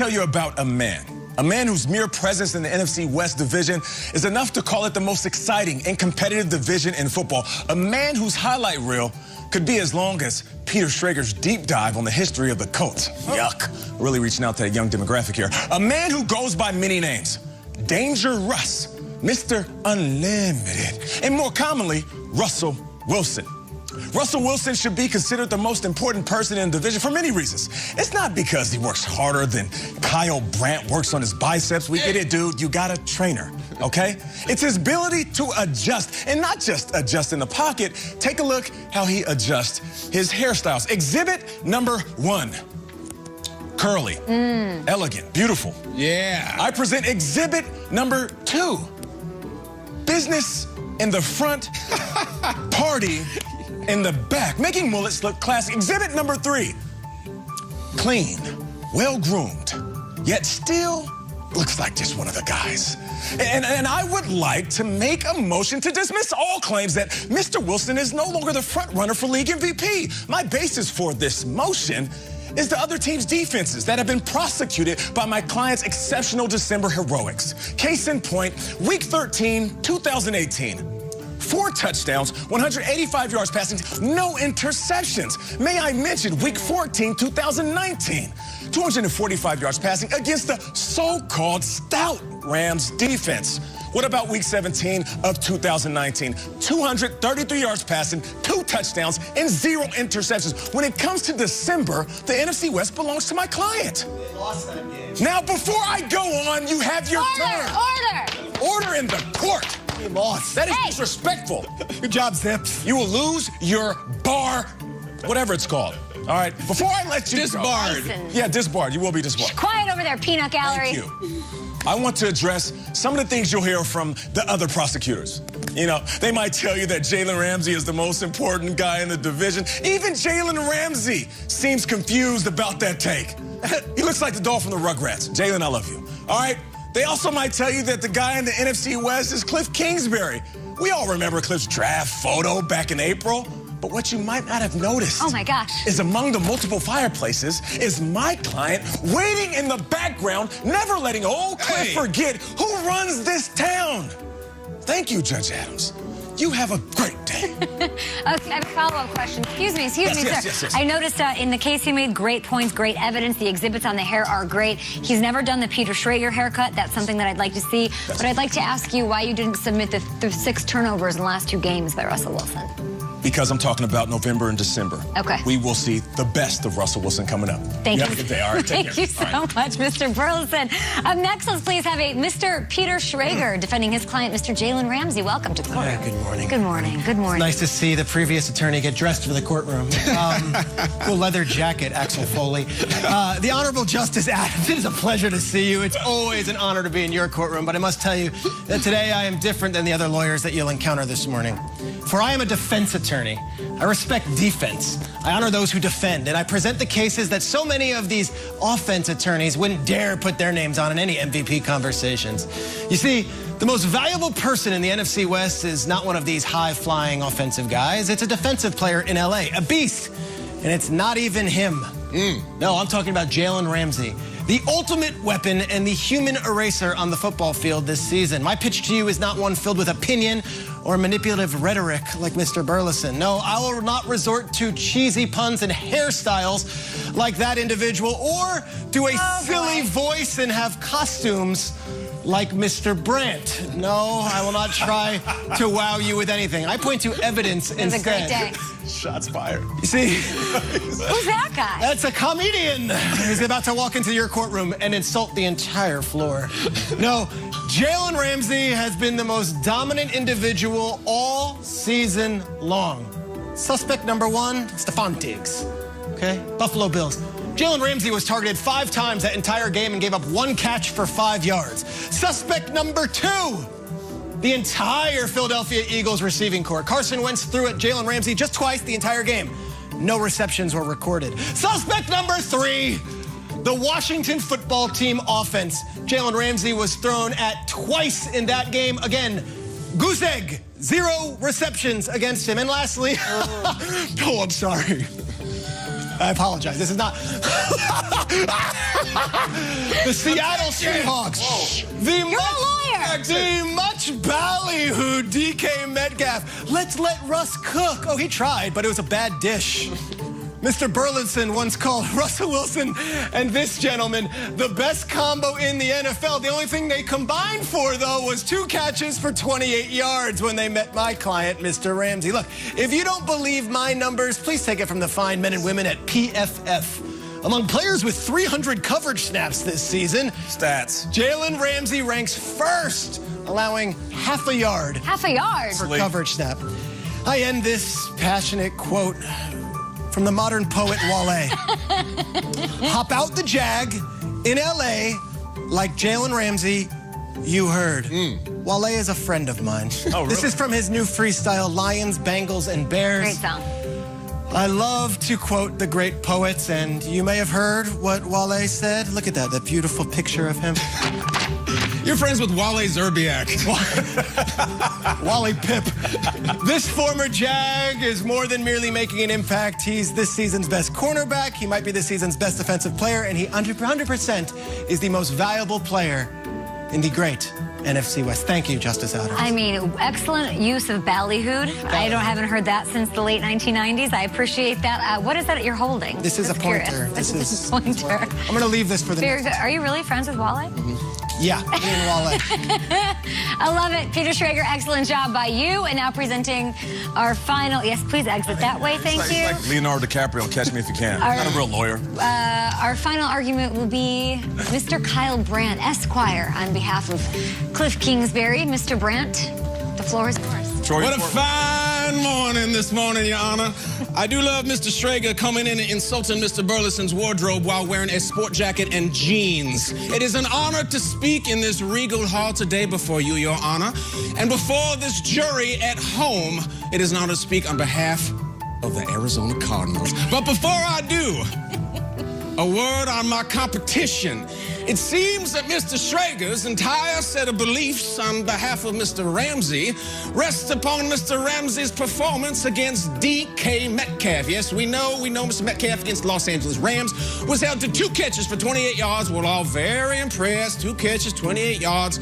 Tell you about a man whose mere presence in the NFC West division is enough to call it the most exciting and competitive division in football. A man whose highlight reel could be as long as Peter Schrager's deep dive on the history of the Colts. Yuck. Really reaching out to that young demographic here. A man who goes by many names. Danger Russ, Mr. Unlimited, and more commonly, Russell Wilson. Russell Wilson should be considered the most important person in the division for many reasons. It's not because he works harder than Kyle Brandt works on his biceps. We get it, dude. You got a trainer, okay? It's his ability to adjust, and not just adjust in the pocket. Take a look how he adjusts his hairstyles. Exhibit number 1. Curly, elegant, beautiful. Yeah. I present exhibit number 2. Business in the front, party in the back, making mullets look classy. Exhibit number 3. Clean, well-groomed, yet still looks like just one of the guys. And I would like to make a motion to dismiss all claims that Mr. Wilson is no longer the front runner for league MVP. My basis for this motion is the other team's defenses that have been prosecuted by my client's exceptional December heroics. Case in point, week 13, 2018. 4 touchdowns, 185 yards passing, no interceptions. May I mention week 14, 2019, 245 yards passing against the so-called stout Rams defense. What about week 17 of 2019? 233 yards passing, 2 touchdowns, and 0 interceptions. When it comes to December, the NFC West belongs to my client. They lost that game. Now, before I go on, you have your turn. Order in the court. He lost. That is disrespectful. Good job, Zips. You will lose your bar, whatever it's called. All right, before I let you disbarred. go. Yeah, disbarred. You will be disbarred. Quiet over there, peanut gallery. Thank you. I want to address some of the things you'll hear from the other prosecutors. You know, they might tell you that Jalen Ramsey is the most important guy in the division. Even Jalen Ramsey seems confused about that take. He looks like the doll from the Rugrats. Jalen, I love you. All right? They also might tell you that the guy in the NFC West is Cliff Kingsbury. We all remember Cliff's draft photo back in April. But what you might not have noticed is among the multiple fireplaces is my client waiting in the background, never letting old Cliff forget who runs this town. Thank you, Judge Adams. You have a great day. Okay, I have a follow-up question. Excuse me, sir. Yes. I noticed in the case you made great points, great evidence. The exhibits on the hair are great. He's never done the Peter Schrager haircut. That's something that I'd like to see. But I'd like to ask you why you didn't submit the 6 turnovers in the last 2 games by Russell Wilson. Because I'm talking about November and December. Okay. We will see the best of Russell Wilson coming up. Thank you. Have a good day. All right, take care. Thank you so much, Mr. Burleson. Up next, let's please have a Mr. Peter Schrager defending his client, Mr. Jalen Ramsey. Welcome to the courtroom. Good morning. Good morning. Good morning. Nice to see the previous attorney get dressed for the courtroom. Cool leather jacket, Axel Foley. The Honorable Justice Adams, it is a pleasure to see you. It's always an honor to be in your courtroom, but I must tell you that today I am different than the other lawyers that you'll encounter this morning. For I am a defense attorney. I respect defense. I honor those who defend, and I present the cases that so many of these offense attorneys wouldn't dare put their names on in any MVP conversations. You see, the most valuable person in the NFC West is not one of these high-flying offensive guys. It's a defensive player in LA, a beast, and it's not even him. No, I'm talking about Jalen Ramsey, the ultimate weapon and the human eraser on the football field this season. My pitch to you is not one filled with opinion or manipulative rhetoric like Mr. Burleson. No, I will not resort to cheesy puns and hairstyles like that individual or do a silly voice and have costumes like Mr. Brandt. No, I will not try to wow you with anything. I point to evidence instead. It was a great day. Shots fired. You see, who's that guy? That's a comedian. He's about to walk into your courtroom and insult the entire floor. No, Jalen Ramsey has been the most dominant individual all season long. Suspect number 1, Stephon Diggs. Okay, Buffalo Bills. Jalen Ramsey was targeted 5 times that entire game and gave up 1 catch for 5 yards. Suspect number 2, the entire Philadelphia Eagles receiving corps. Carson Wentz threw at Jalen Ramsey just twice the entire game. No receptions were recorded. Suspect number 3, the Washington football team offense. Jalen Ramsey was thrown at twice in that game. Again, goose egg, 0 receptions against him. And lastly, oh, I'm sorry. I apologize. This is not... The Seattle Seahawks. The much ballyhooed DK Metcalf. Let's let Russ cook. Oh, he tried, but it was a bad dish. Mr. Burleson once called Russell Wilson and this gentleman the best combo in the NFL. The only thing they combined for, though, was 2 catches for 28 yards when they met my client, Mr. Ramsey. Look, if you don't believe my numbers, please take it from the fine men and women at PFF. Among players with 300 coverage snaps this season, stats, Jalen Ramsey ranks first, allowing half a yard. Half a yard? For coverage snap. I end this passionate quote from the modern poet Wale. Hop out the Jag in L.A. like Jalen Ramsey, you heard. Wale is a friend of mine. Oh, really? This is from his new freestyle, Lions, Bengals, and Bears. Great song. I love to quote the great poets, and you may have heard what Wale said. Look at that beautiful picture of him. You're friends with Wale Zerbiak. Wally Pip. This former Jag is more than merely making an impact. He's this season's best cornerback. He might be this season's best defensive player, and he 100% is the most valuable player in the great NFC West. Thank you, Justice Adams. I mean, excellent use of ballyhooed. I haven't heard that since the late 1990s. I appreciate that. What is that you're holding? This is Just a pointer. Curious. This is a pointer. I'm going to leave this for the Very next. good. Are you really friends with Wale? Yeah, me and Wale. I love it. Peter Schrager, excellent job by you. And now presenting our final, yes, please exit that way, thank you. It's like Leonardo DiCaprio, Catch Me If You Can. Not a real lawyer. Our final argument will be Mr. Kyle Brandt, Esquire, on behalf of Cliff Kingsbury. Mr. Brandt, the floor is yours. Troy, What a fine morning this morning, Your Honor. I do love Mr. Schrager coming in and insulting Mr. Burleson's wardrobe while wearing a sport jacket and jeans. It is an honor to speak in this regal hall today before you, Your Honor. And before this jury at home, it is an honor to speak on behalf of the Arizona Cardinals. But before I do, a word on my competition. It seems that Mr. Schrager's entire set of beliefs on behalf of Mr. Ramsey rests upon Mr. Ramsey's performance against DK Metcalf. Yes, we know Mr. Metcalf against the Los Angeles Rams was held to 2 catches for 28 yards. We're all very impressed. 2 catches, 28 yards.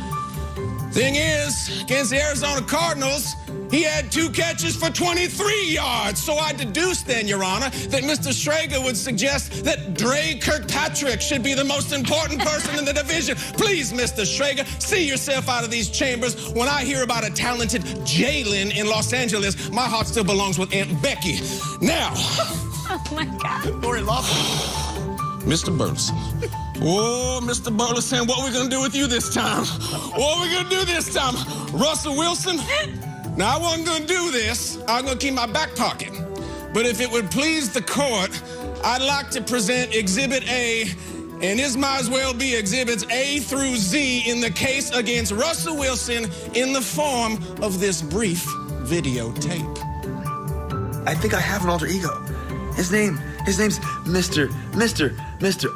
Thing is, against the Arizona Cardinals, he had 2 catches for 23 yards. So I deduced then, Your Honor, that Mr. Schrager would suggest that Dre Kirkpatrick should be the most important person in the division. Please, Mr. Schrager, see yourself out of these chambers. When I hear about a talented Jalen in Los Angeles, my heart still belongs with Aunt Becky. Now. Oh, my God. Lori Loughlin. Mr. Burleson. Oh, Mr. Burleson, what are we going to do with you this time? What are we going to do this time? Russell Wilson? Now, I wasn't going to do this. I was going to keep my back pocket. But if it would please the court, I'd like to present Exhibit A, and this might as well be Exhibits A through Z in the case against Russell Wilson in the form of this brief videotape. I think I have an alter ego. His name's Mr.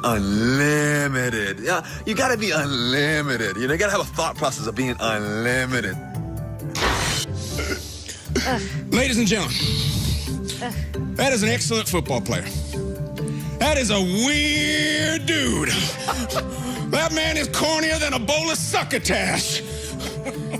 Unlimited. Yeah, you gotta be unlimited. You know, you gotta have a thought process of being unlimited. Ladies and gentlemen, that is an excellent football player. That is a weird dude. That man is cornier than a bowl of succotash.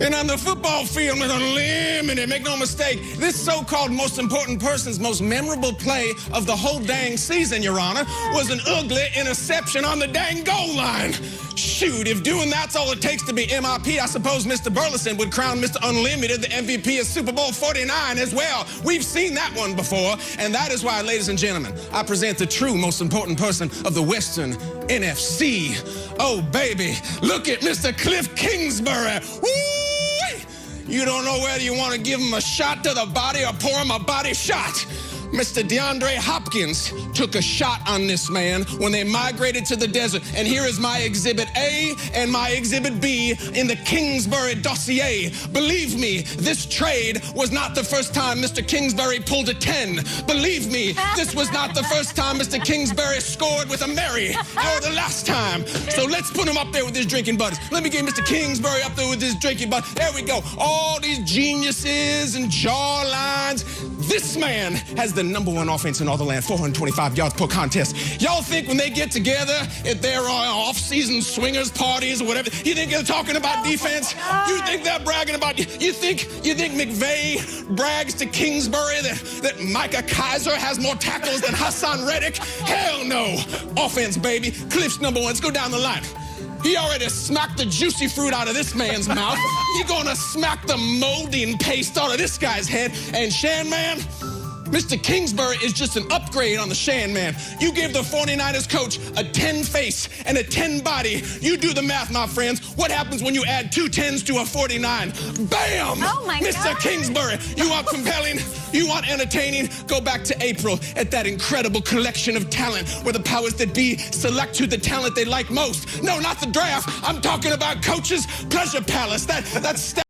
And on the football field, with unlimited, make no mistake, this so-called most important person's most memorable play of the whole dang season, Your Honor, was an ugly interception on the dang goal line. Shoot, if doing that's all it takes to be MIP, I suppose Mr. Burleson would crown Mr. Unlimited the MVP of Super Bowl 49 as well. We've seen that one before, and that is why, ladies and gentlemen, I present the true most important person of the Western NFC. Oh, baby, look at Mr. Cliff Kingsbury. Woo! You don't know whether you want to give him a shot to the body or pour him a body shot. Mr. DeAndre Hopkins took a shot on this man when they migrated to the desert. And here is my Exhibit A and my Exhibit B in the Kingsbury dossier. Believe me, this trade was not the first time Mr. Kingsbury pulled a 10. Believe me, this was not the first time Mr. Kingsbury scored with a Mary, or the last time. So let's put him up there with his drinking buddies. Let me get Mr. Kingsbury up there with his drinking buddies. There we go. All these geniuses and jaw lines. This man has the the #1 offense in all the land, 425 yards per contest. Y'all think when they get together at their off-season swingers parties or whatever, you think they're talking about defense? You think they're bragging about, you think McVay brags to Kingsbury that Micah Kaiser has more tackles than Hassan Reddick? Hell no. Offense, baby. Cliff's #1. Let's go down the line. He already smacked the juicy fruit out of this man's mouth. You're gonna smack the molding paste out of this guy's head. And Shan Man, Mr. Kingsbury is just an upgrade on the Shan Man. You give the 49ers coach a 10 face and a 10 body. You do the math, my friends. What happens when you add 2 10s to a 49? Bam! Oh my Mr. God. Kingsbury, you want compelling? You want entertaining? Go back to April at that incredible collection of talent where the powers that be select who the talent they like most. No, not the draft. I'm talking about Coach's Pleasure Palace. That staff